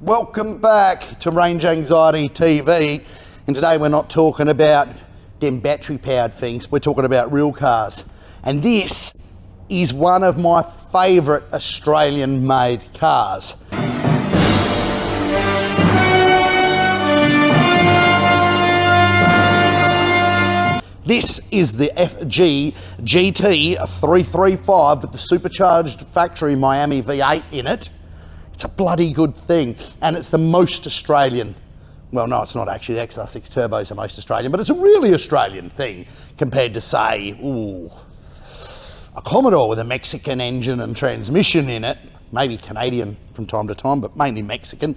Welcome back to Range Anxiety TV, and today we're not talking about them battery powered things, we're talking about real cars. And this is one of my favourite Australian made cars. This is the FG GT 335 with the supercharged factory Miami V8 in it. It's a bloody good thing, and it's the most Australian. Well, no, it's not actually. The XR6 Turbo is the most Australian, but it's a really Australian thing compared to, say, a Commodore with a Mexican engine and transmission in it. Maybe Canadian from time to time, but mainly Mexican.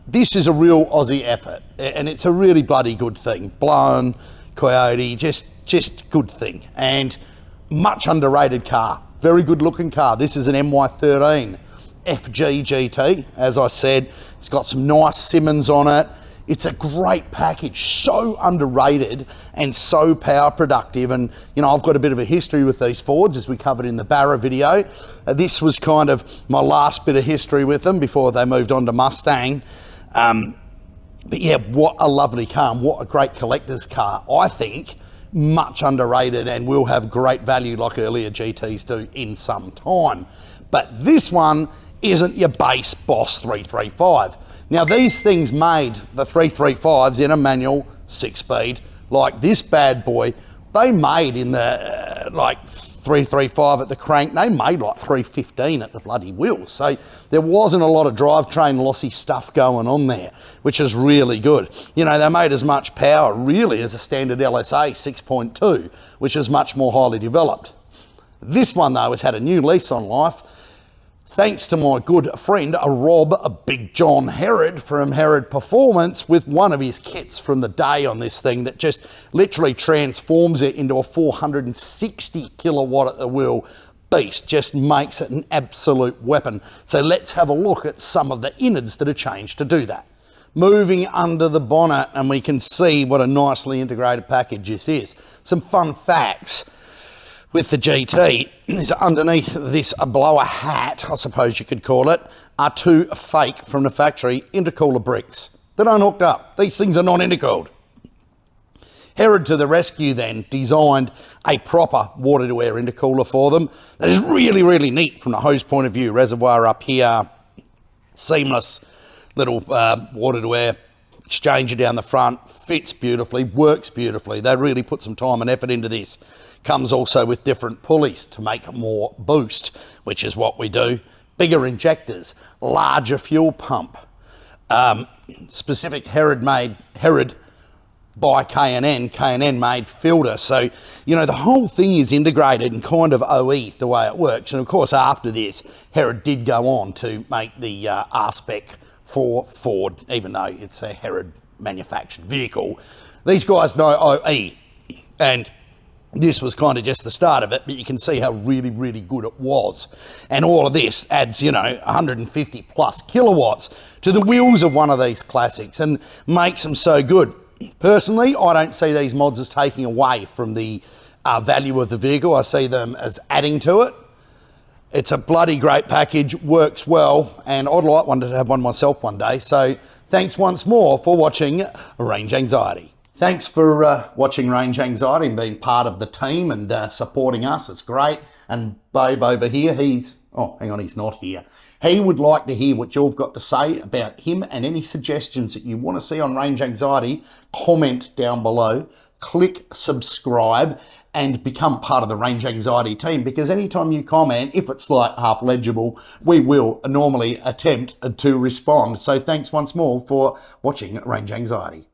This is a real Aussie effort, and it's a really bloody good thing. Blown, Coyote, just good thing, and much underrated car. Very good looking car. This is an MY13 FG GT. As I said, it's got some nice Simmons on it. It's a great package, so underrated and so power productive. And you know, I've got a bit of a history with these Fords, as we covered in the Barra video. This was kind of my last bit of history with them before they moved on to Mustang. But yeah, what a lovely car, and what a great collector's car. I think much underrated and will have great value like earlier GTs do in some time. But this one isn't your base Boss 335. Now these things made the 335s in a manual 6-speed like this bad boy. They made in the like 335 at the crank, they made like 315 at the bloody wheel. So there wasn't a lot of drivetrain lossy stuff going on there, which is really good. You know, they made as much power really as a standard LSA 6.2, which is much more highly developed. This one though has had a new lease on life, thanks to my good friend Rob Big John Herod from Herod Performance, with one of his kits from the day on this thing that just literally transforms it into a 460 kilowatt at the wheel beast. Just makes it an absolute weapon. So let's have a look at some of the innards that are changed to do that. Moving under the bonnet, and we can see what a nicely integrated package this is. Some fun facts with the GT is underneath this blower hat, I suppose you could call it, are two fake from the factory intercooler bricks that aren't hooked up. These things are not intercooled. Herod to the rescue then designed a proper water-to-air intercooler for them that is really, really neat from the hose point of view. Reservoir up here, seamless little water-to-air exchanger down the front, fits beautifully, works beautifully. They really put some time and effort into this. Comes also with different pulleys to make more boost, which is what we do. Bigger injectors, larger fuel pump, specific Herod by K&N made filter. So, you know, the whole thing is integrated and kind of OE the way it works. And of course, after this, Herod did go on to make the R-Spec for Ford, even though it's a Herod manufactured vehicle. These guys know OE, and this was kind of just the start of it, but you can see how really, really good it was. And all of this adds, you know, 150 plus kilowatts to the wheels of one of these classics and makes them so good. Personally, I don't see these mods as taking away from the value of the vehicle. I see them as adding to it. It's a bloody great package, works well, and I'd like one to have one myself one day. So thanks once more for watching Range Anxiety. Thanks for watching Range Anxiety and being part of the team and supporting us. It's great. And Babe over here, he's not here. He would like to hear what you've got to say about him, and any suggestions that you want to see on Range Anxiety, comment down below, click subscribe, and become part of the Range Anxiety team, because anytime you comment, if it's like half legible, we will normally attempt to respond. So thanks once more for watching Range Anxiety.